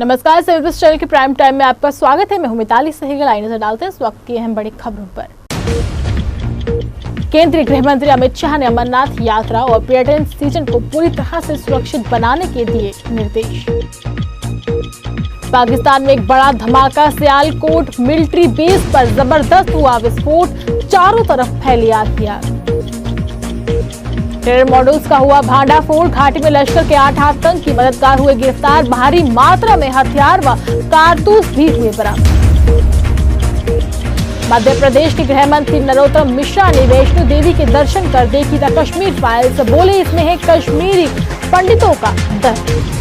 नमस्कार, service channel के prime time में आपका स्वागत है। मैं हूं मिताली सहगल। आइए नजर डालते हैं इस वक्त की अहम बड़ी खबरों पर। केंद्रीय गृह मंत्री अमित शाह ने अमरनाथ यात्रा और पर्यटन सीजन को पूरी तरह से सुरक्षित बनाने के दिए निर्देश। पाकिस्तान में एक बड़ा धमाका, सियालकोट मिलिट्री बेस पर जबरदस्त हुआ विस्फोट, चारों तरफ फैली आग की आग। टेरर मॉडल्स का हुआ भांडाफोड़, घाटी में लश्कर के 8 आतंकी मददगार हुए गिरफ्तार, भारी मात्रा में हथियार व कारतूस भी हुए बरामद। मध्य प्रदेश के गृह मंत्री नरोत्तम मिश्रा ने वैष्णो देवी के दर्शन कर देखी द कश्मीर फाइल्स, बोले इसमें है कश्मीरी पंडितों का दर्द।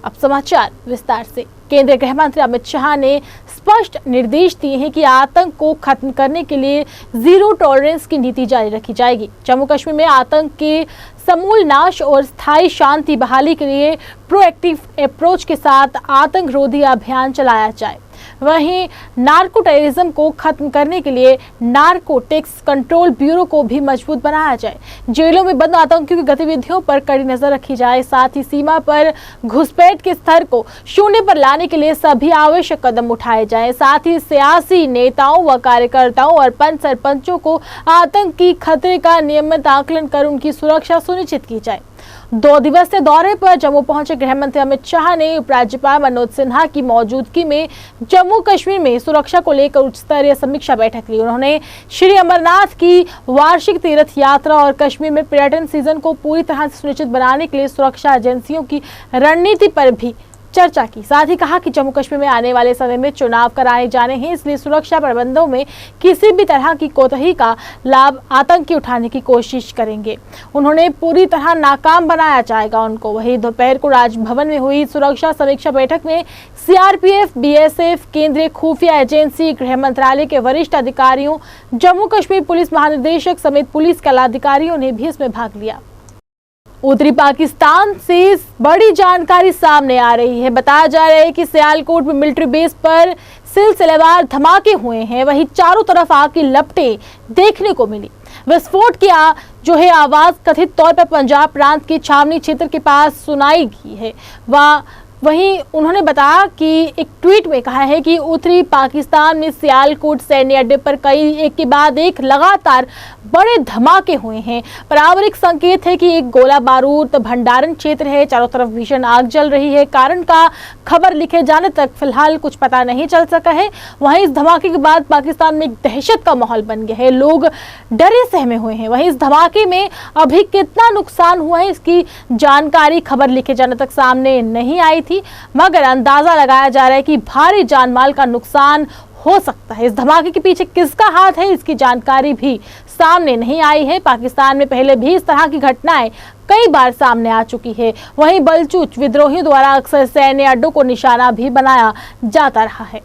अब समाचार विस्तार से। केंद्रीय गृह मंत्री अमित शाह ने स्पष्ट निर्देश दिए हैं कि आतंक को खत्म करने के लिए जीरो टॉलरेंस की नीति जारी रखी जाएगी। जम्मू कश्मीर में आतंक के समूल नाश और स्थायी शांति बहाली के लिए प्रोएक्टिव अप्रोच के साथ आतंक रोधी अभियान चलाया जाए। वहीं नार्को टेररिज्म को खत्म करने के लिए नार्कोटिक्स कंट्रोल ब्यूरो को भी मजबूत बनाया जाए। जेलों में बंद आतंकियों की गतिविधियों पर कड़ी नजर रखी जाए। साथ ही सीमा पर घुसपैठ के स्तर को शून्य पर लाने के लिए सभी आवश्यक कदम उठाए जाएं। साथ ही सियासी नेताओं व कार्यकर्ताओं और पंच सरपंचों को आतंकी खतरे का नियमित आकलन कर उनकी सुरक्षा सुनिश्चित की जाए। 2 दिवसीय दौरे पर जम्मू पहुंचे गृह मंत्री अमित शाह ने उपराज्यपाल मनोज सिन्हा की मौजूदगी में जम्मू कश्मीर में सुरक्षा को लेकर उच्च स्तरीय समीक्षा बैठक ली। उन्होंने श्री अमरनाथ की वार्षिक तीर्थ यात्रा और कश्मीर में पर्यटन सीजन को पूरी तरह से सुनिश्चित बनाने के लिए सुरक्षा एजेंसियों की रणनीति पर भी चर्चा की। साथ ही कहा कि जम्मू कश्मीर में आने वाले समय में चुनाव कराए जाने हैं, इसलिए सुरक्षा प्रबंधों में किसी भी तरह की कोताही का लाभ आतंकी उठाने की कोशिश करेंगे। उन्होंने पूरी तरह नाकाम बनाया जाएगा उनको। वहीं दोपहर को राजभवन में हुई सुरक्षा समीक्षा बैठक में सीआरपीएफ, बीएसएफ, केंद्रीय खुफिया एजेंसी, गृह मंत्रालय के वरिष्ठ अधिकारियों, जम्मू कश्मीर पुलिस महानिदेशक समेत पुलिस कला अधिकारियों ने भी इसमें भाग लिया। उत्तरी पाकिस्तान से बड़ी जानकारी सामने आ रही है। बताया जा रहा है कि सियालकोट में मिलिट्री बेस पर सिलसिलेवार धमाके हुए हैं। वहीं चारों तरफ आग की लपटें देखने को मिली। विस्फोट की जो है आवाज कथित तौर पर पंजाब प्रांत के छावनी क्षेत्र के पास सुनाई दी है। वहीं उन्होंने बताया कि एक ट्वीट में कहा है कि उत्तरी पाकिस्तान में सियालकोट सैन्य अड्डे पर कई एक के बाद एक लगातार बड़े धमाके हुए हैं। पारंपरिक संकेत है कि एक गोला बारूद भंडारण क्षेत्र है। चारों तरफ भीषण आग जल रही है। कारण का खबर लिखे जाने तक फिलहाल कुछ पता नहीं चल सका है। वहीं इस धमाके के बाद पाकिस्तान में एक दहशत का माहौल बन गया है। लोग डरे सहमे हुए हैं। वहीं इस धमाके में अभी कितना नुकसान हुआ है इसकी जानकारी खबर लिखे जाने तक सामने नहीं आई थी, मगर अंदाजा लगाया जा रहा है कि भारी जानमाल का नुकसान हो सकता है। इस धमाके के पीछे किसका हाथ है इसकी जानकारी भी सामने नहीं आई है। पाकिस्तान में पहले भी इस तरह की घटनाएं कई बार सामने आ चुकी है। वहीं बलचूच विद्रोहियों द्वारा अक्सर सैन्य अड्डों को निशाना भी बनाया जाता रहा है।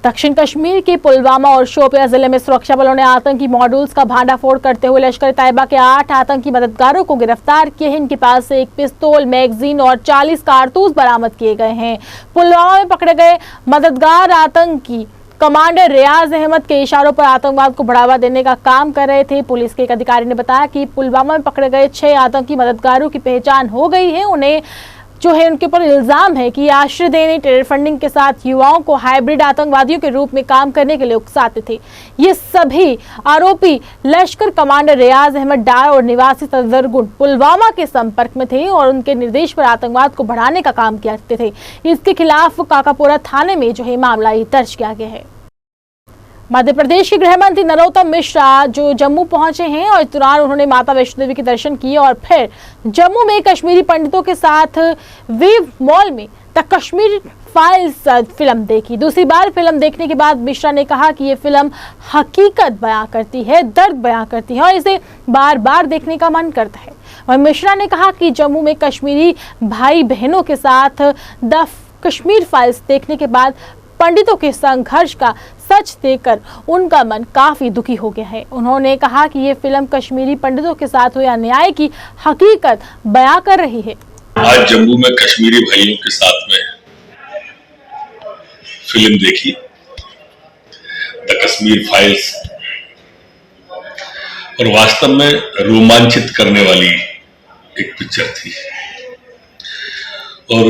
दक्षिण कश्मीर के पुलवामा और शोपियां जिले में सुरक्षा बलों ने आतंकी मॉड्यूल्स का भांडाफोड़ करते हुए लश्कर तैयबा के 8 आतंकी मददगारों को गिरफ्तार किए हैं। इनके पास से एक पिस्तौल, मैगजीन और 40 कारतूस बरामद किए गए हैं। पुलवामा में पकड़े गए मददगार आतंकी कमांडर रियाज अहमद के इशारों पर आतंकवाद को बढ़ावा देने का काम कर रहे थे। पुलिस के एक अधिकारी ने बताया कि पुलवामा में पकड़े गए 6 आतंकी मददगारों की पहचान हो गई है। उन्हें जो है उनके ऊपर इल्जाम है कि आश्रय देने, टेरर फंडिंग के साथ युवाओं को हाइब्रिड आतंकवादियों के रूप में काम करने के लिए उकसाते थे। ये सभी आरोपी लश्कर कमांडर रियाज अहमद डार और निवासी सदरगुंड पुलवामा के संपर्क में थे और उनके निर्देश पर आतंकवाद को बढ़ाने का काम करते थे। इसके खिलाफ काकापुरा थाने में जो है मामला दर्ज किया गया है। मध्य प्रदेश के गृह मंत्री नरोत्तम मिश्रा जो जम्मू पहुंचे हैं और इस दौरान उन्होंने माता वैष्णो देवी के दर्शन किए और फिर जम्मू में कश्मीरी पंडितों के साथ वेव मॉल में द कश्मीर फाइल्स फिल्म देखी। दूसरी बार फिल्म देखने के बाद मिश्रा ने कहा कि ये फिल्म हकीकत बयां करती है, दर्द बयां करती है और इसे बार बार देखने का मन करता है। और मिश्रा ने कहा कि जम्मू में कश्मीरी भाई बहनों के साथ द कश्मीर फाइल्स देखने के बाद पंडितों के संघर्ष का सच देखकर उनका मन काफी दुखी हो गया है। उन्होंने कहा कि ये फिल्म कश्मीरी पंडितों के साथ हुए अन्याय की हकीकत बयां कर रही है। आज जम्मू में कश्मीरी भाइयों के साथ में फिल्म देखी द कश्मीर फाइल्स और वास्तव में रोमांचित करने वाली एक पिक्चर थी। और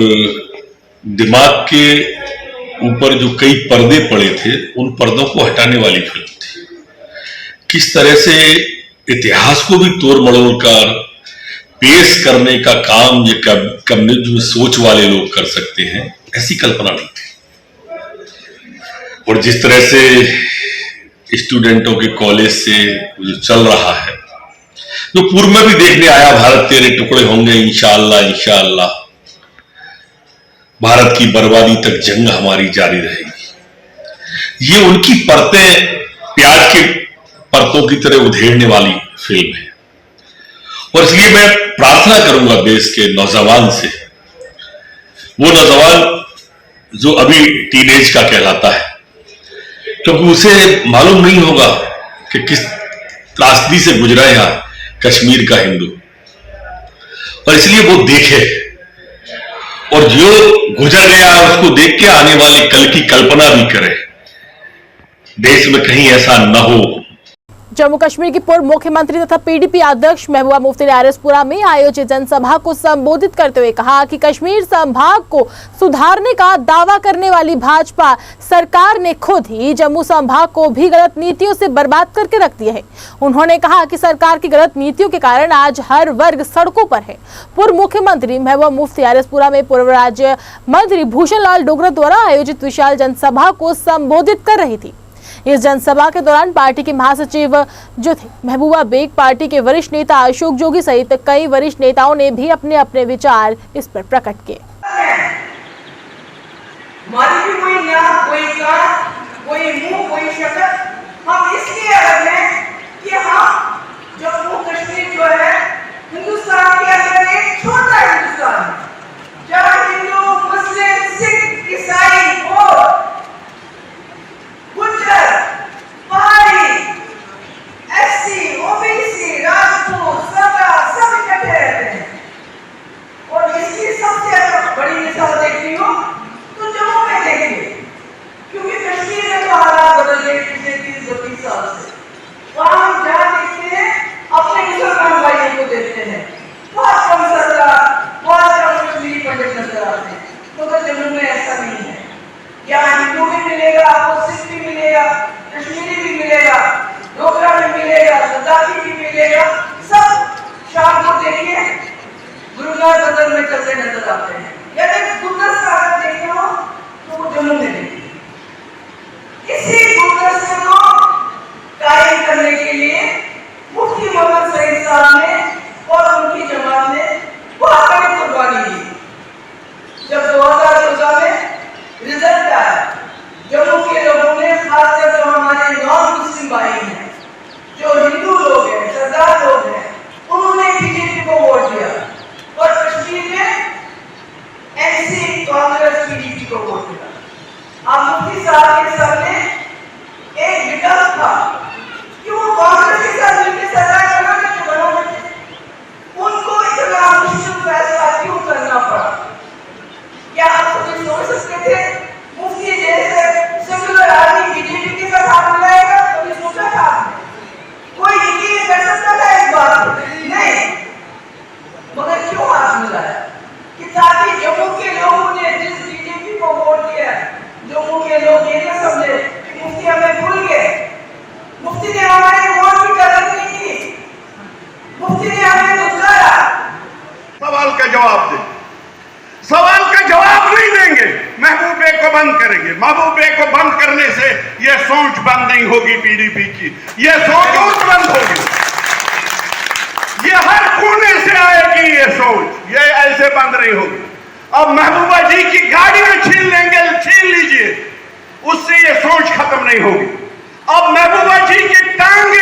दिमाग के ऊपर जो कई पर्दे पड़े थे उन पर्दों को हटाने वाली फिल्म थी। किस तरह से इतिहास को भी तोड़ मड़ोड़ कर पेश करने का काम ये कम्युनिज्म सोच वाले लोग कर सकते हैं, ऐसी कल्पना नहीं थी। और जिस तरह से स्टूडेंटों के कॉलेज से जो चल रहा है, जो पूर्व में भी देखने आया, भारत तेरे टुकड़े होंगे इंशाअल्लाह इंशाअल्लाह, भारत की बर्बादी तक जंग हमारी जारी रहेगी, ये उनकी परतें प्याज के परतों की तरह उधेड़ने वाली फिल्म है। और इसलिए मैं प्रार्थना करूंगा देश के नौजवान से, वो नौजवान जो अभी टीनेज का कहलाता है, क्योंकि उसे मालूम नहीं होगा कि किस त्रासदी से गुजरा यहां कश्मीर का हिंदू, और इसलिए वो देखे और जो गुजर गया उसको देख के आने वाले कल की कल्पना भी करे। देश में कहीं ऐसा न हो। जम्मू कश्मीर की पूर्व मुख्यमंत्री तथा पीडीपी अध्यक्ष महबूबा मुफ्ती ने आरएसपुरा में आयोजित जनसभा को संबोधित करते हुए कहा कि कश्मीर संभाग को सुधारने का दावा करने वाली भाजपा सरकार ने खुद ही जम्मू संभाग को भी गलत नीतियों से बर्बाद करके रख दिया है। उन्होंने कहा कि सरकार की गलत नीतियों के कारण आज हर वर्ग सड़कों पर है। पूर्व मुख्यमंत्री महबूबा मुफ्ती आरएसपुरा में पूर्व राज्य मंत्री भूषण लाल डोगरा द्वारा आयोजित विशाल जनसभा को संबोधित कर रही थी। इस जनसभा के दौरान पार्टी के महासचिव जो थे महबूबा बेग, पार्टी के वरिष्ठ नेता अशोक जोगी सहित कई वरिष्ठ नेताओं ने भी अपने अपने विचार इस पर प्रकट किए। हमारी भी कोई नाक, कोई कान, कोई मुंह, कोई शक्ल, हम इसलिए अलग हैं कि हम जम्मू कश्मीर जो है हिंदुस्तान के अंदर एक छोटा हिंदुस्तान है, जहाँ हिंदू, मुस्लिम, सिख, ईसाई और गुज्जर, पहाड़ी, एससी, ओबीसी, राजपूत, सरदार सब इकट्ठे रहते हैं। और इसकी सबसे बड़ी मिसाल देखनी हो तो जम्मू में देखिए, क्योंकि कश्मीर में तो हालात बदल गए पिछले 30-32 साल से। वहां हम जहाँ देखते हैं अपने मुसलमान भाइयों को देखते हैं, बहुत कम सरदार, बहुत कम कश्मीरी पंडित नजर आते हैं। तो जम्मू में ऐसा नहीं है। यहाँ हिंदू भी मिलेगा, आपको सिख भी मिलेगा, कश्मीरी भी मिलेगा, डोगरा भी मिलेगा, लद्दाखी भी मिलेगा। सब शाम को देखिए गुरुद्वारा बदल में चलते नजर आते हैं। यदि गुलदस्ता अगर देखते हो तो वो जम्मू में देखिए। इसी गुलदस्ते को कायम करने के लिए मुफ्ती मोहम्मद सईद साहब ने और उनकी जमात ने बहुत बड़ी कुर्बानी दी। जब 2014 में रिजल्ट आया, जम्मू के लोगों ने, खासकर जो हमारे नॉन मुस्लिम भाई हैं, जो हिंदू लोग हैं, सरदार लोग हैं, उन्होंने बीजेपी को वोट दिया और कश्मीर में एनसी, कांग्रेस, पीडीपी को वोट दिया। अब मुफ्ती साहब के सामने एक विकल्प था कि वो कांग्रेस के साथ मिलकर सरकार बनाने के बनोगे थे, उनको इतना मुश्किल फैसला क्यों करना पड़ा? क्या आप कभी सोच सकते थे मुफ्ती जैसे सेकुलर आदमी बीजेपी के साथ हाथ मिलाएगा? कभी सोचा था आपने? कोई यकीन कर सकता था इस बात पर? नहीं। मगर क्यों हाथ मिलाया? कि ताकि जम्मू के लोगों ने जिस बीजेपी को वोट दिया, जम्मू के लोग ये न समझे कि मुफ्ती हमें भूल गए, मुफ्ती ने हमारे वोट की कदर नहीं की, मुफ्ती ने हमें दुलारा। सवाल का जवाब दे, सवाल का जवाब नहीं देंगे, महबूबे को बंद करेंगे। महबूबे को बंद करने से यह सोच बंद नहीं होगी पीडीपी की, यह सोच और बंद होगी। यह हर कोने से आएगी यह सोच, यह ऐसे बंद नहीं होगी। अब महबूबा जी की गाड़ी में छीन लेंगे, छीन लीजिए, उससे यह सोच खत्म नहीं होगी। अब महबूबा जी की टांगे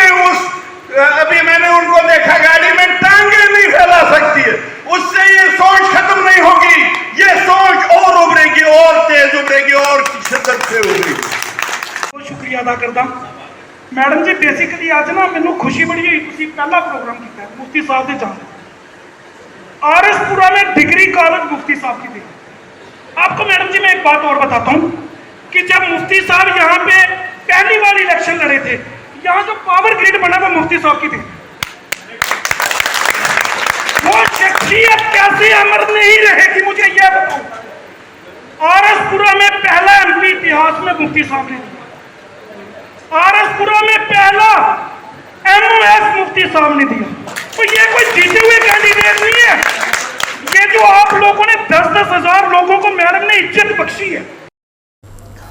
अभी मैंने उनको देखा गाड़ी में, टांगे नहीं फैला सकती है, उससे ये सोच खत्म नहीं होगी। ये सोच और उभरेगी, और तेज उभरेगी, और शिद्दत से उभरेगी। बहुत शुक्रिया अदा करता मैडम जी। बेसिकली आज ना मैनू खुशी बड़ी हुई, तुसी पहला प्रोग्राम किया मुफ्ती साहब के जाने आरएसपुरा में डिग्री कॉलेज मुफ्ती साहब की थी। आपको मैडम जी मैं एक बात और बताता हूँ कि जब मुफ्ती साहब यहाँ पे पहली वाली इलेक्शन लड़े थे, यहाँ जो पावर ग्रिड बना वो मुफ्ती साहब की थी। वो शख्सियत कैसे अमर नहीं रहेगी, मुझे ये बताओ, आरएसपुरा में पहला एमपी इतिहास में मुफ्ती साहब ने दिया, आरएसपुरा में पहला एमओएस मुफ्ती साहब ने दिया। तो ये कोई जीते हुए कैंडिडेट नहीं है, ये जो आप लोगों ने 10-10 हजार लोगों को मैडम ने इज्जत बख्शी है।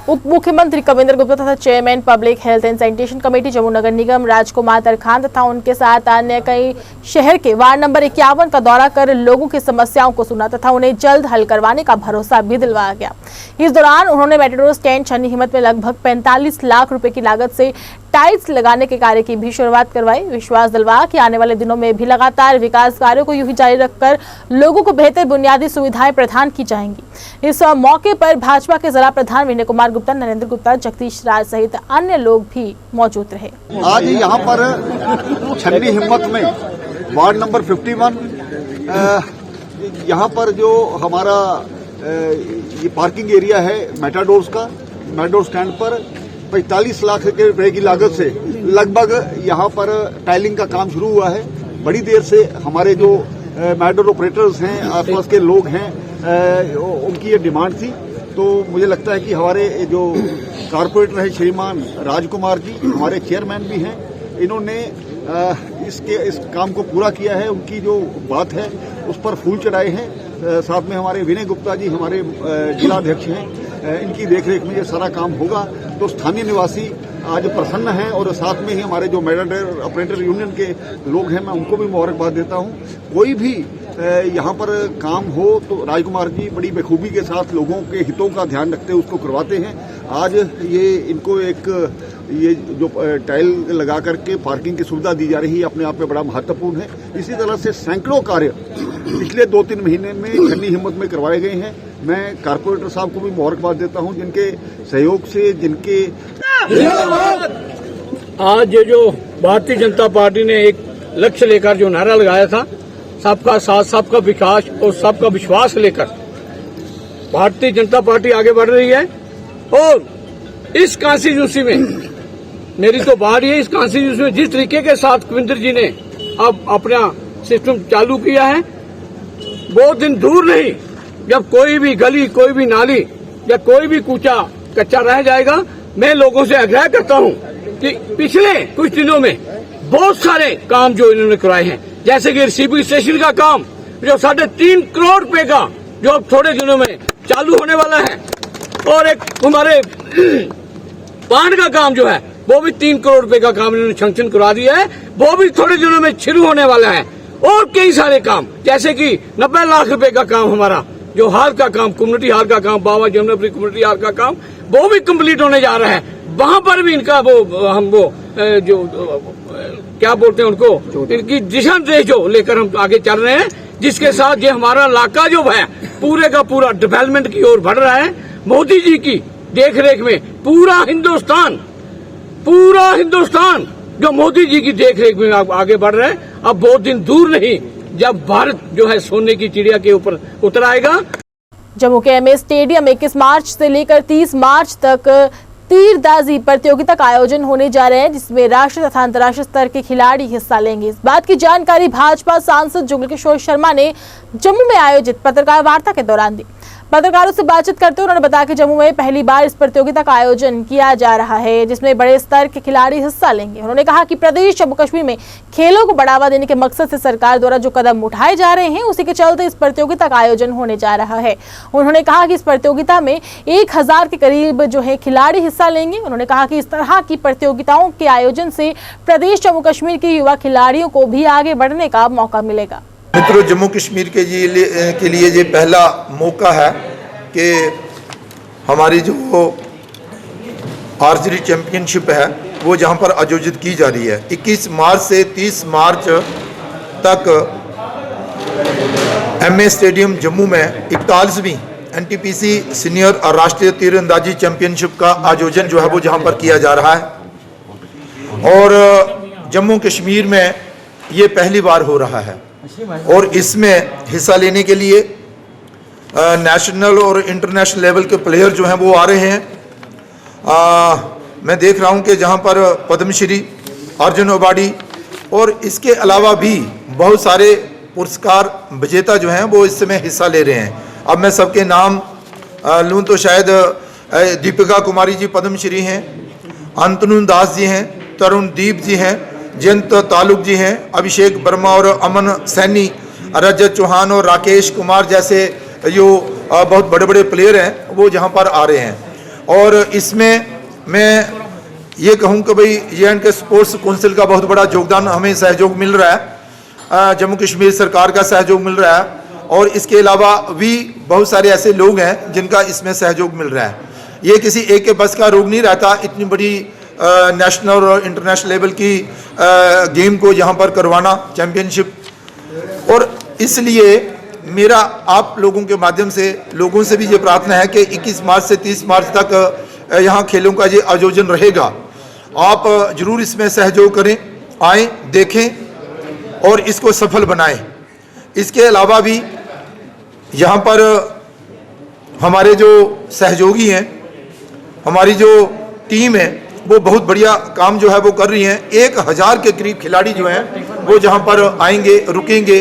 उप मुख्यमंत्री कविंद्र गुप्ता तथा chairman public health and sanitation committee Jammu नगर निगम राजकुमार तरखान तथा उनके साथ अन्य कई शहर के वार्ड नंबर 51 का दौरा कर लोगों की समस्याओं को सुना तथा उन्हें जल्द हल करवाने का भरोसा भी दिलवाया गया। इस दौरान उन्होंने मेट्रो स्टैंड छन्नी हिम्मत में लगभग 45 लाख रुपए की लागत से टाइल्स लगाने के कार्य की भी शुरुआत करवाई। विश्वास दिलवाया कि आने वाले दिनों में भी लगातार विकास कार्यों को यूं ही जारी रखकर लोगों को बेहतर बुनियादी सुविधाएं प्रदान की जाएंगी। इस मौके पर भाजपा के जिला प्रधान विनय कुमार गुप्ता, नरेंद्र गुप्ता, जगदीश राज सहित अन्य लोग भी मौजूद रहे। आज यहाँ पर छन्नी हिम्मत में वार्ड नंबर 51 यहाँ पर जो हमारा ये पार्किंग एरिया है मेटाडोर्स का, मेटाडोर स्टैंड पर 45 लाख रुपए की लागत से लगभग यहाँ पर टाइलिंग का काम शुरू हुआ है। बड़ी देर से हमारे जो मेटाडोर ऑपरेटर्स हैं, आसपास के लोग हैं, उनकी ये डिमांड थी। तो मुझे लगता है कि हमारे जो कारपोरेटर हैं श्रीमान राजकुमार जी, हमारे चेयरमैन भी हैं, इन्होंने इस काम को पूरा किया है। उनकी जो बात है उस पर फूल चढ़ाए हैं। साथ में हमारे विनय गुप्ता जी हमारे जिलाध्यक्ष हैं, इनकी देखरेख में ये सारा काम होगा। तो स्थानीय निवासी आज प्रसन्न हैं और साथ में ही हमारे जो मेटाडोर ऑपरेटर यूनियन के लोग हैं, मैं उनको भी मुबारकबाद देता हूं। कोई भी यहाँ पर काम हो तो राजकुमार जी बड़ी बखूबी के साथ लोगों के हितों का ध्यान रखते हुए उसको करवाते हैं। आज ये इनको एक ये जो टाइल लगा करके पार्किंग की सुविधा दी जा रही है अपने आप में बड़ा महत्वपूर्ण है। इसी तरह से सैकड़ों कार्य पिछले 2-3 महीने में छन्नी हिम्मत में करवाए गए हैं। मैं कारपोरेटर साहब को भी मुबारकबाद देता हूं जिनके सहयोग से, जिनके आज जो भारतीय जनता पार्टी ने एक लक्ष्य लेकर जो नारा लगाया था, सबका साथ, सबका विकास और सबका विश्वास लेकर भारतीय जनता पार्टी आगे बढ़ रही है। और इस कॉन्स्टिट्यूंसी में मेरी तो बात है, इस कॉन्स्टिट्यूंसी में जिस तरीके के साथ कविंद्र जी ने अब अपना सिस्टम चालू किया है, बहुत दिन दूर नहीं जब कोई भी गली, कोई भी नाली या कोई भी कूचा कच्चा रह जाएगा। मैं लोगों से आग्रह करता हूं कि पिछले कुछ दिनों में बहुत सारे काम जो इन्होंने कराए हैं, जैसे कि सीबी स्टेशन का काम जो 3.5 करोड़ रुपए का जो अब थोड़े दिनों में चालू होने वाला है, और एक हमारे पान का काम जो है वो भी 3 करोड़ रुपए का काम इन्होंने सैंक्शन करा दिया है, वो भी थोड़े दिनों में शुरू होने वाला है। और कई सारे काम जैसे कि 90 लाख रुपए का काम, हमारा जो हॉल का काम, कम्युनिटी हॉल का काम, बाबा जमुनापुरी कम्युनिटी हॉल का काम, वो भी कंप्लीट होने जा रहा है। वहां पर भी इनका वो जो क्या बोलते हैं उनको, इनकी दिशा निर्देश जो लेकर हम आगे चल रहे हैं, जिसके साथ ये हमारा इलाका जो है पूरे का पूरा डेवलपमेंट की ओर बढ़ रहा है। मोदी जी की देखरेख में पूरा हिंदुस्तान जो मोदी जी की देखरेख में आगे बढ़ रहा है। अब बहुत दिन दूर नहीं जब भारत जो है सोने की चिड़िया के ऊपर उतर आएगा। जम्मू के एमए स्टेडियम 21 मार्च से लेकर 30 मार्च तक तीरंदाजी प्रतियोगिता का आयोजन होने जा रहे हैं, जिसमें राष्ट्रीय तथा अंतर्राष्ट्रीय स्तर के खिलाड़ी हिस्सा लेंगे। इस बात की जानकारी भाजपा सांसद जुगल किशोर शर्मा ने जम्मू में आयोजित पत्रकार वार्ता के दौरान दी। पत्रकारों से बातचीत करते हुए उन्होंने बताया कि जम्मू में पहली बार इस प्रतियोगिता का आयोजन किया जा रहा है, जिसमें बड़े स्तर के खिलाड़ी हिस्सा लेंगे। उन्होंने कहा कि प्रदेश जम्मू कश्मीर में खेलों को बढ़ावा देने के मकसद से सरकार द्वारा जो कदम उठाए जा रहे हैं, उसी के चलते इस प्रतियोगिता का आयोजन होने जा रहा है। उन्होंने कहा कि इस प्रतियोगिता में 1000 के करीब जो है खिलाड़ी हिस्सा लेंगे। उन्होंने कहा कि इस तरह की प्रतियोगिताओं के आयोजन से प्रदेश जम्मू कश्मीर के युवा खिलाड़ियों को भी आगे बढ़ने का मौका मिलेगा। मित्रों, जम्मू कश्मीर के लिए ये पहला मौका है कि हमारी जो आर्चरी चैंपियनशिप है वो जहां पर आयोजित की जा रही है। 21 मार्च से 30 मार्च तक एमए स्टेडियम जम्मू में 41वीं एनटीपीसी सीनियर और राष्ट्रीय तीरंदाजी चैंपियनशिप का आयोजन जो है वो जहां पर किया जा रहा है। और जम्मू कश्मीर में ये पहली बार हो रहा है और इसमें हिस्सा लेने के लिए नेशनल और इंटरनेशनल लेवल के प्लेयर जो हैं वो आ रहे हैं। मैं देख रहा हूं कि जहां पर पद्मश्री, अर्जुन अवार्डी और इसके अलावा भी बहुत सारे पुरस्कार विजेता जो हैं वो इस समय हिस्सा ले रहे हैं। अब मैं सबके नाम लूँ तो शायद दीपिका कुमारी जी पद्मश्री हैं, अंतनु दास जी हैं, तरुण दीप जी हैं, जयंत तालुक जी हैं, अभिषेक वर्मा और अमन सैनी, रजत चौहान और राकेश कुमार जैसे जो बहुत बड़े बड़े प्लेयर हैं वो जहाँ पर आ रहे हैं। और इसमें मैं ये कहूँ कि भाई J&K स्पोर्ट्स काउंसिल का बहुत बड़ा योगदान, हमें सहयोग मिल रहा है, जम्मू कश्मीर सरकार का सहयोग मिल रहा है, और इसके अलावा भी बहुत सारे ऐसे लोग हैं जिनका इसमें सहयोग मिल रहा है। ये किसी एक के बस का रोग नहीं रहता, इतनी बड़ी नेशनल और इंटरनेशनल लेवल की गेम को यहाँ पर करवाना, चैंपियनशिप। और इसलिए मेरा आप लोगों के माध्यम से लोगों से भी ये प्रार्थना है कि 21 मार्च से 30 मार्च तक यहाँ खेलों का ये आयोजन रहेगा। आप जरूर इसमें सहयोग करें, आएँ, देखें और इसको सफल बनाएं। इसके अलावा भी यहाँ पर हमारे जो सहयोगी हैं, हमारी जो टीम है, वो बहुत बढ़िया काम जो है वो कर रही हैं। 1000 के करीब खिलाड़ी जो हैं वो जहाँ पर आएंगे, रुकेंगे,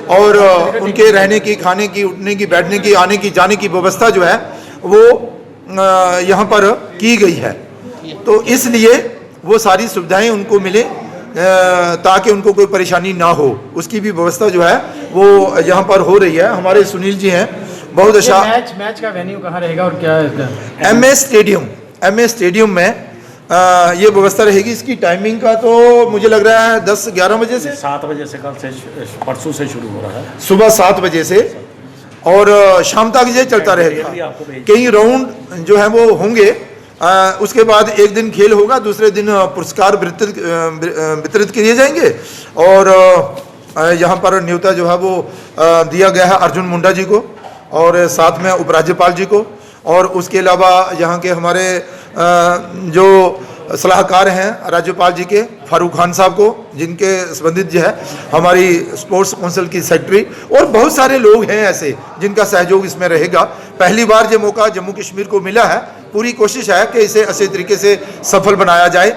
और उनके रहने की, खाने की, उठने की, बैठने की, आने की, जाने की व्यवस्था जो है वो यहाँ पर की गई है। तो इसलिए वो सारी सुविधाएं उनको मिले ताकि उनको कोई परेशानी ना हो, उसकी भी व्यवस्था जो है वो यहाँ पर हो रही है। हमारे सुनील जी हैं, बहुत अच्छा। मैच का वेन्यू कहाँ रहेगा और क्या है? MS स्टेडियम में ये व्यवस्था रहेगी। इसकी टाइमिंग का तो मुझे लग रहा है 10-11 बजे से 7 बजे से, कल से परसों से शुरू हो रहा है, सुबह 7 बजे से, और शाम तक ये चलता रहेगा। कई राउंड जो है वो होंगे, उसके बाद एक दिन खेल होगा, दूसरे दिन पुरस्कार वितरित किए जाएंगे, और यहाँ पर न्योता जो है वो दिया गया है अर्जुन मुंडा जी को और साथ में उपराज्यपाल जी को, और उसके अलावा यहाँ के हमारे जो सलाहकार हैं राज्यपाल जी के, फारूक खान साहब को, जिनके संबंधित जो है हमारी स्पोर्ट्स काउंसिल की सेक्रेटरी, और बहुत सारे लोग हैं ऐसे जिनका सहयोग इसमें रहेगा। पहली बार ये मौका जम्मू कश्मीर को मिला है, पूरी कोशिश है कि इसे अच्छे तरीके से सफल बनाया जाए।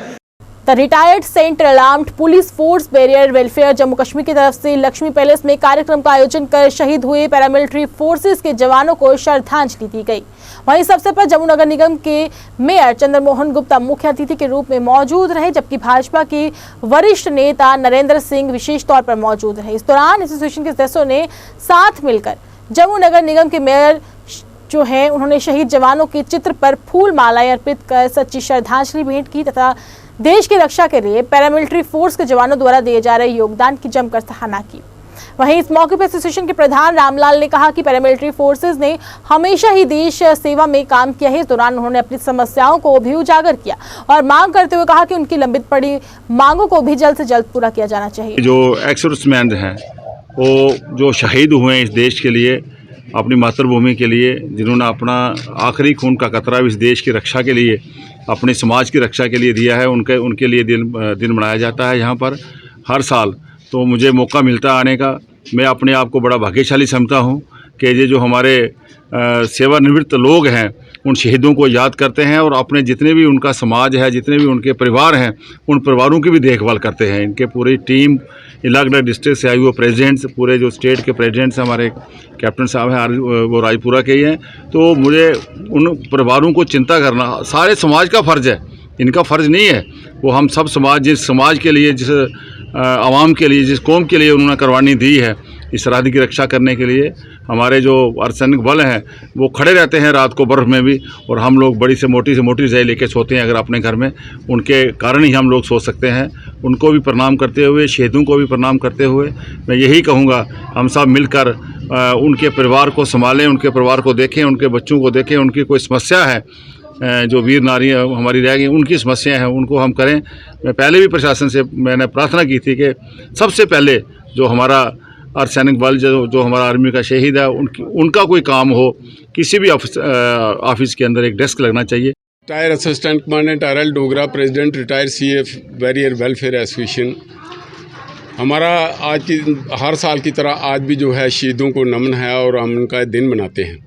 The retired central armed police force barrier welfare Jammu Kashmir की तरफ से लक्ष्मी पैलेस में कार्यक्रम का आयोजन कर शहीद हुए पैरामिलिट्री फोर्सेस के जवानों को श्रद्धांजलि दी गई। वहीं इस अवसर पर जम्मू नगर निगम के मेयर चंद्रमोहन गुप्ता मुख्य अतिथि के रूप में मौजूद रहे, जबकि भाजपा के वरिष्ठ नेता नरेंद्र सिंह विशेष तौर पर मौजूद रहे। इस दौरान एसोसिएशन के सदस्यों ने साथ मिलकर जम्मू नगर निगम के मेयर जो है उन्होंने शहीद जवानों के चित्र पर फूल मालाएं अर्पित कर सच्ची श्रद्धांजलि भेंट की तथा देश की रक्षा के लिए पैरामिलिट्री फोर्स के जवानों द्वारा दिए जा रहे योगदान की जमकर सराहना की। वहीं इस मौके पर एसोसिएशन के प्रधान रामलाल ने कहा कि पैरामिलिट्री फोर्सेज ने हमेशा ही देश सेवा में काम किया है। इस दौरान उन्होंने अपनी समस्याओं को भी उजागर किया और मांग करते हुए कहा कि उनकी लंबित पड़ी मांगों को भी जल्द से जल्द पूरा किया जाना चाहिए। जो एक्स-सर्विसमैन हैं वो जो शहीद हुए हैं इस देश के लिए, अपनी मातृभूमि के लिए, जिन्होंने अपना आखिरी खून का कतरा इस देश की रक्षा के लिए, अपने समाज की रक्षा के लिए दिया है, उनके लिए दिन मनाया जाता है यहाँ पर हर साल। तो मुझे मौका मिलता है आने का, मैं अपने आप को बड़ा भाग्यशाली समझता हूँ कि ये जो हमारे सेवानिवृत्त लोग हैं उन शहीदों को याद करते हैं और अपने जितने भी उनका समाज है, जितने भी उनके परिवार हैं, उन परिवारों की भी देखभाल करते हैं। इनके पूरी टीम, अलग अलग डिस्ट्रिक्ट से आए हुए प्रेसिडेंट्स, पूरे जो स्टेट के प्रेसिडेंट्स हमारे कैप्टन साहब हैं वो राजपुरा के ही हैं। तो मुझे उन परिवारों को चिंता करना सारे समाज का फ़र्ज़ है, इनका फ़र्ज़ नहीं है। वो हम सब समाज, जिस समाज के लिए, जिस आवाम के लिए, जिस कौम के लिए उन्होंने कुर्बानी दी है इस सरहद की रक्षा करने के लिए, हमारे जो अर्धसैनिक बल हैं वो खड़े रहते हैं रात को बर्फ़ में भी, और हम लोग बड़ी से मोटी रज़ाई लेके सोते हैं अगर अपने घर में, उनके कारण ही हम लोग सो सकते हैं। उनको भी प्रणाम करते हुए, शहीदों को भी प्रणाम करते हुए मैं यही कहूँगा, हम सब मिलकर उनके परिवार को संभालें, उनके परिवार को देखें, उनके बच्चों को देखें। उनकी कोई समस्या है, जो वीर नारी हमारी रह गई, उनकी समस्या है, उनको हम करें। मैं पहले भी प्रशासन से मैंने प्रार्थना की थी कि सबसे पहले जो हमारा अर्धसैनिक बल, जो हमारा आर्मी का शहीद है, उनका कोई काम हो, किसी भी ऑफिस के अंदर एक डेस्क लगना चाहिए। Retire assistant commandant RL Dogra, president retire CF barrier welfare association. हमारा आज की हर साल की तरह आज भी जो है शहीदों को नमन है और हम उनका दिन मनाते हैं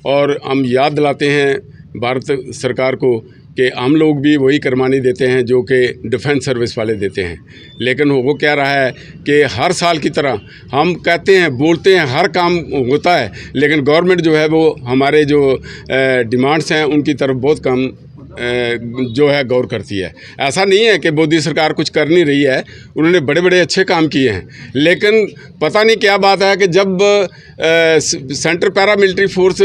और हम याद दिलाते हैं भारत सरकार को कि हम लोग भी वही करमानी देते हैं जो कि डिफेंस सर्विस वाले देते हैं, लेकिन वो क्या रहा है कि हर साल की तरह हम कहते हैं बोलते हैं हर काम होता है, लेकिन गवर्नमेंट जो है वो हमारे जो डिमांड्स हैं उनकी तरफ बहुत कम जो है गौर करती है। ऐसा नहीं है कि मोदी सरकार कुछ कर नहीं रही है, उन्होंने बड़े बड़े अच्छे काम किए हैं, लेकिन पता नहीं क्या बात है कि जब सेंट्रल पैरामिलिट्री फोर्स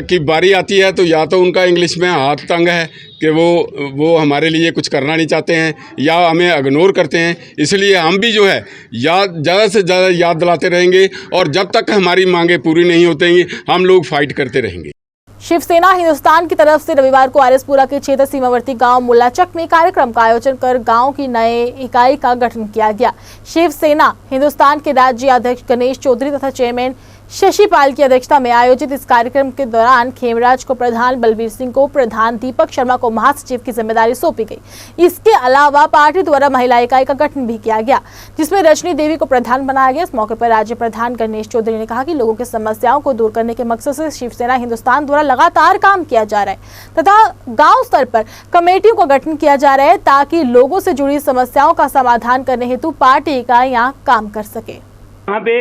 की बारी आती है तो या तो उनका इंग्लिश में हाथ तंग है कि वो हमारे लिए कुछ करना नहीं चाहते हैं या हमें इग्नोर करते हैं। इसलिए हम भी जो है ज़्यादा से ज़्यादा याद दिलाते रहेंगे और जब तक हमारी मांगें पूरी नहीं होती हम लोग फाइट करते रहेंगे। शिवसेना हिंदुस्तान की तरफ से रविवार को आरएसपुरा के क्षेत्र सीमावर्ती गांव मुल्लाचक में कार्यक्रम का आयोजन कर गांव की नए इकाई का गठन किया गया। शिवसेना हिंदुस्तान के राज्य अध्यक्ष गणेश चौधरी तथा चेयरमैन शशिपाल की अध्यक्षता में आयोजित इस कार्यक्रम के दौरान खेमराज को प्रधान, बलबीर सिंह को प्रधान, दीपक शर्मा को महासचिव की जिम्मेदारी सौंपी गई। इसके अलावा पार्टी द्वारा महिला इकाई का गठन भी किया गया, जिसमें रजनी देवी को प्रधान बनाया गया। इस मौके पर राज्य प्रधान गणेश चौधरी ने कहा कि लोगों की समस्याओं को दूर करने के मकसद से शिवसेना हिंदुस्तान द्वारा लगातार काम किया जा रहा है तथा गाँव स्तर पर कमेटियों का गठन किया जा रहा है ताकि लोगों से जुड़ी समस्याओं का समाधान करने हेतु पार्टी इकाइयां काम कर सके। यहाँ पे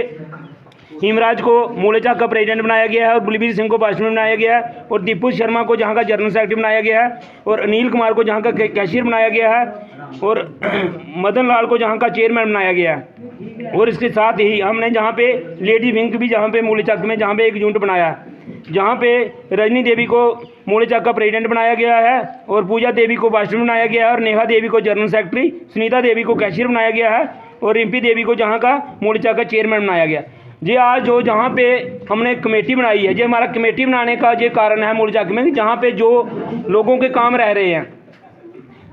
हिमराज को मूलेचा का प्रेसिडेंट बनाया गया है और बलबीर सिंह को वाइस प्रेसिडेंट बनाया गया है और दीपक शर्मा को जहाँ का जनरल सेक्रेटरी बनाया गया है और अनिल कुमार को जहाँ का कैशियर बनाया गया है और मदन लाल को जहाँ का चेयरमैन बनाया गया है। और इसके साथ ही हमने जहाँ पे लेडी विंग भी जहाँ पे मूलेचक में जहाँ पे एक यूनिट बनाया है, जहाँ पे रजनी देवी को मूलेचक का प्रेसिडेंट बनाया गया है और पूजा देवी को वाइस प्रेसिडेंट बनाया गया है और नेहा देवी को जनरल सेक्रेटरी, सुनीता देवी को कैशियर बनाया गया है और रिम्पी देवी को जहाँ का मूलेचक का चेयरमैन बनाया गया। जी आज जो जहाँ पे हमने कमेटी बनाई है, जो हमारा कमेटी बनाने का ये कारण है मूलेचक में, जहाँ पे जो लोगों के काम रह रहे हैं,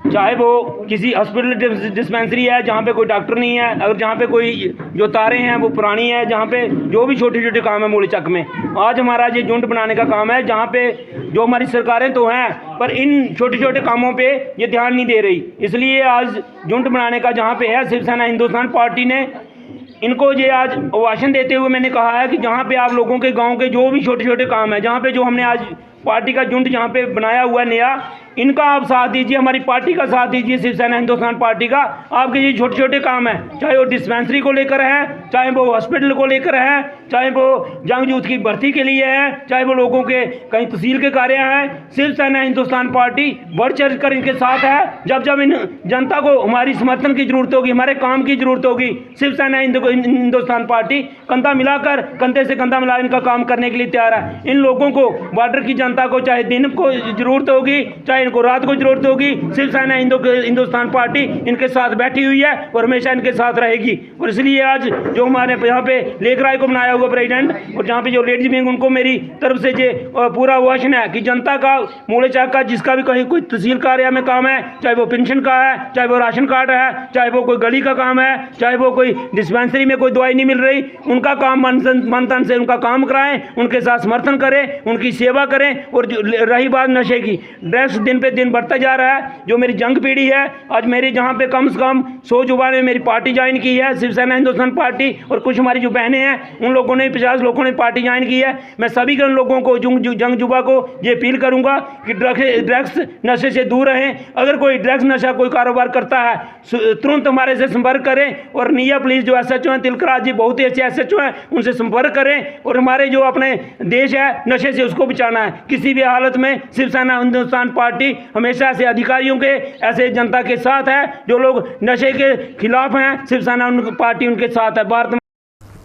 चाहे वो किसी हॉस्पिटल डिस्पेंसरी है जहाँ पे कोई डॉक्टर नहीं है, अगर जहाँ पे कोई जो तारें हैं वो पुरानी है, जहाँ पे जो भी छोटे छोटे काम है मूलेचक में, आज हमारा ये यूनिट बनाने का काम है। जहाँ पे जो हमारी सरकारें तो हैं पर इन छोटे छोटे कामों पे ये ध्यान नहीं दे रही, इसलिए आज यूनिट बनाने का जहाँ पे है शिवसेना हिंदुस्तान पार्टी ने इनको ये आज भाषण देते हुए मैंने कहा है कि जहाँ पे आप लोगों के गांव के जो भी छोटे छोटे काम है, जहाँ पे जो हमने आज पार्टी का यूनिट जहाँ पे बनाया हुआ है नया, इनका आप साथ दीजिए, हमारी पार्टी का साथ दीजिए, शिवसेना हिंदुस्तान पार्टी का। आपके ये छोटे छोटे काम है, चाहे वो डिस्पेंसरी को लेकर है, चाहे वो हॉस्पिटल को लेकर है, चाहे वो जंग यूथ की भर्ती के लिए है, चाहे वो लोगों के कहीं तहसील के कार्य हैं, शिवसेना हिंदुस्तान पार्टी बढ़ चढ़ कर इनके साथ है। जब जब इन जनता को हमारी समर्थन की जरूरत होगी, हमारे काम की जरूरत होगी, शिवसेना हिंदुस्तान पार्टी कंधा मिलाकर, कंधे से कंधा मिला इनका काम करने के लिए तैयार है। इन लोगों को, बॉर्डर की जनता को चाहे दिन को जरूरत होगी, चाहे इनको रात को जरूरत होगी, शिवसेना हिंदुस्तान पार्टी इनके साथ बैठी हुई है और हमेशा इनके साथ रहेगी। और इसलिए आज जो हमारे यहाँ पे लेखराय को बनाया हुआ प्रेसिडेंट और जहाँ पे जो लेडीज विंग, उनको मेरी तरफ से ये पूरा वाशन है कि जनता का मूलेचक का जिसका भी कहीं कोई तहसील कार्य में काम है, चाहे वो पेंशन का है, चाहे वो राशन कार्ड है, चाहे वो कोई गली का काम है, चाहे वो कोई डिस्पेंसरी में कोई दवाई नहीं मिल रही, उनका काम मन तन से उनका काम कराएं, उनके साथ समर्थन करें, उनकी सेवा करें। और रही बात नशे की, ड्रग्स दिन पे दिन बढ़ता जा रहा है। जो मेरी जंग पीढ़ी है, आज मेरी जहाँ पे कम से कम 100 युवा ने मेरी पार्टी ज्वाइन की है, शिवसेना हिंदुस्तान पार्टी, और कुछ हमारी जो बहनें हैं उन लोगों ने 50 लोगों ने पार्टी ज्वाइन की है। मैं सभी के उन लोगों को जंग युवा को ये अपील करूंगा कि ड्रग्स नशे से दूर रहें। अगर कोई ड्रग्स नशा कोई कारोबार करता है तुरंत हमारे से संपर्क करें और निया पुलिस जो SHO हैं, तिलकराज जी बहुत ही अच्छे SHO हैं, उनसे संपर्क करें और हमारे जो अपने देश है नशे से उसको बचाना है। किसी भी हालत में शिवसेना हिंदुस्तान पार्टी हमेशा से अधिकारियों के, ऐसे जनता के साथ है जो लोग नशे के खिलाफ हैं, शिवसेना पार्टी उनके साथ है। भारत में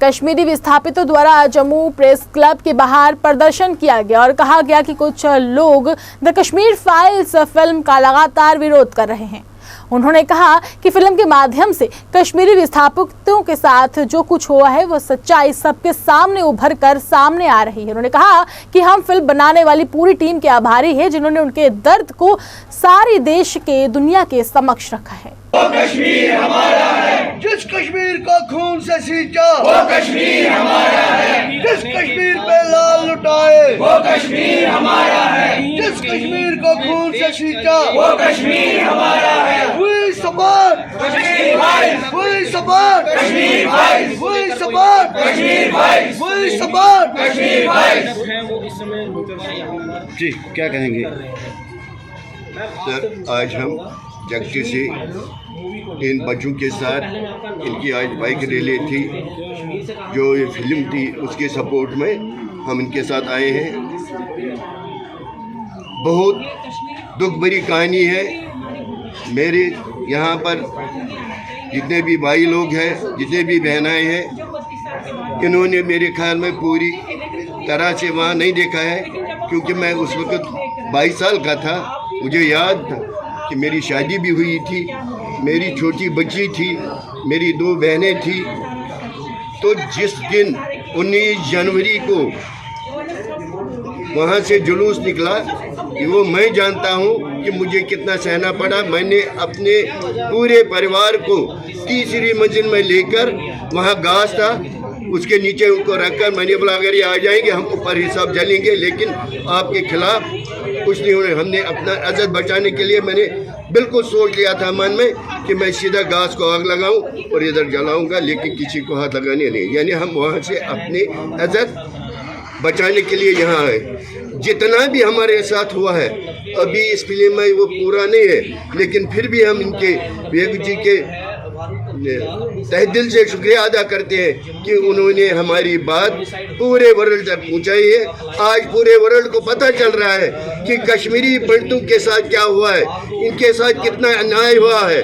कश्मीरी विस्थापितों द्वारा जम्मू प्रेस क्लब के बाहर प्रदर्शन किया गया और कहा गया कि कुछ लोग द कश्मीर फाइल्स फिल्म का लगातार विरोध कर रहे हैं। उन्होंने कहा कि फिल्म के माध्यम से कश्मीरी विस्थापितों के साथ जो कुछ हुआ है वो सच्चाई सबके सामने उभर कर सामने आ रही है। उन्होंने कहा कि हम फिल्म बनाने वाली पूरी टीम के आभारी हैं जिन्होंने उनके दर्द को सारी देश के, दुनिया के समक्ष रखा है। वो कश्मीर हमारा है, जिस कश्मीर को खून से सींचा वो कश्मीर हमारा है, जिस कश्मीर पे लाल लुटाए वो कश्मीर हमारा है, जिस कश्मीर को खून से सींचा वो कश्मीर हमारा है। We support Kashmir files, we support Kashmir files, we support Kashmir files, we support Kashmir files. जी क्या कहेंगे? सर, आज हम जगती से इन बच्चों के साथ इनकी आज बाइक रैली थी, जो ये फिल्म थी उसके सपोर्ट में हम इनके साथ आए हैं। बहुत दुख भरी कहानी है। मेरे यहाँ पर जितने भी भाई लोग हैं, जितने भी बहनाएं हैं, इन्होंने मेरे ख्याल में पूरी तरह से वहाँ नहीं देखा है, क्योंकि मैं उस वक्त 22 साल का था। मुझे याद था कि मेरी शादी भी हुई थी, मेरी छोटी बच्ची थी, मेरी 2 बहनें थी। तो जिस दिन 19 जनवरी को वहाँ से जुलूस निकला, वो मैं जानता हूँ कि मुझे कितना सहना पड़ा। मैंने अपने पूरे परिवार को तीसरी मंजिल में लेकर, वहाँ घास था उसके नीचे उनको रखकर मैंने बोला अगर ये आ जाएंगे हम ऊपर ही सब जलेंगे, लेकिन आपके खिलाफ कुछ नहीं होने। हमने अपना इज्जत बचाने के लिए मैंने बिल्कुल सोच लिया था मन में कि मैं सीधा घास को आग लगाऊं और इधर जलाऊंगा, लेकिन किसी को हाथ लगाने नहीं। यानी हम वहाँ से अपनी इज्जत बचाने के लिए यहाँ आए। जितना भी हमारे साथ हुआ है, अभी इस फिल्म में वो पूरा नहीं है, लेकिन फिर भी हम इनके बेगू जी के तहे दिल से शुक्रिया अदा करते हैं कि उन्होंने हमारी बात पूरे वर्ल्ड तक पहुँचाई है। आज पूरे वर्ल्ड को पता चल रहा है कि कश्मीरी पंडितों के साथ क्या हुआ है, इनके साथ कितना अन्याय हुआ है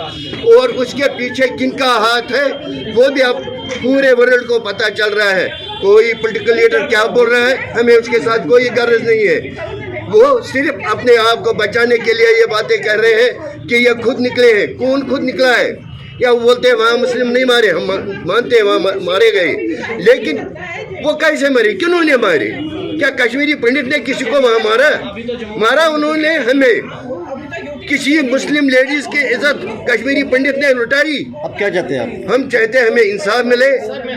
और उसके पीछे किनका हाथ है, वो भी अब पूरे वर्ल्ड को पता चल रहा है। कोई पॉलिटिकल लीडर क्या बोल रहा है, हमें उसके साथ कोई गर्ज नहीं है। वो सिर्फ अपने आप को बचाने के लिए ये बातें कर रहे हैं कि ये खुद निकले हैं। कौन खुद निकला है? या वो बोलते हैं वहाँ मुस्लिम नहीं मारे, हम मानते हैं वहाँ मारे गए, लेकिन वो कैसे मारे, किन्होंने मारे? क्या कश्मीरी पंडित ने किसी को वहाँ मारा? उन्होंने हमें। किसी मुस्लिम लेडीज की इज्जत कश्मीरी पंडित ने लुटाई। अब क्या चाहते हैं आप? हम चाहते हैं हमें इंसाफ मिले,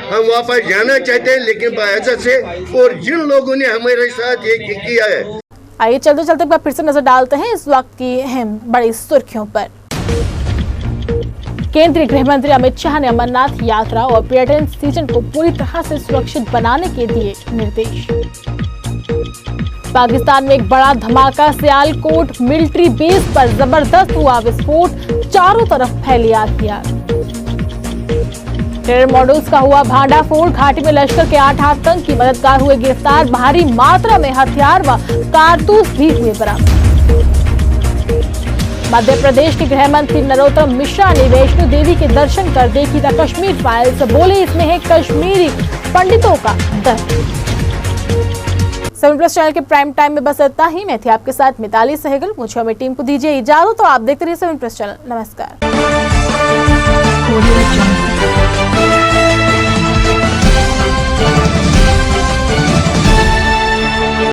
हम वापस जाना चाहते हैं, लेकिन बाइज्जत से। और जिन लोगों ने हमारे साथ ये किया है। आइए चलते चलते फिर से नजर डालते हैं इस वक्त की अहम बड़ी सुर्खियों पर। केंद्रीय गृह मंत्री अमित शाह ने अमरनाथ यात्रा और पर्यटन सीजन को पूरी तरह से सुरक्षित बनाने के दिए निर्देश। पाकिस्तान में एक बड़ा धमाका, सियालकोट मिलिट्री बेस पर जबरदस्त हुआ विस्फोट, चारों तरफ फैली आग। टेरर मॉडल्स का हुआ भांडाफोड़, घाटी में लश्कर के 8 आतंकी मददगार हुए गिरफ्तार, भारी मात्रा में हथियार व कारतूस भी हुए बरामद। मध्य प्रदेश के गृह मंत्री नरोत्तम मिश्रा ने वैष्णो देवी के दर्शन कर देखी द कश्मीर फाइल्स, बोले इसमें है कश्मीरी पंडितों का दर्द। 7+ चैनल के प्राइम टाइम में बस इतना ही। मैं थी आपके साथ मिताली सहगल। मुझे हमें टीम को दीजिए इजाजत, तो आप देखते रहिए 7+ चैनल। नमस्कार।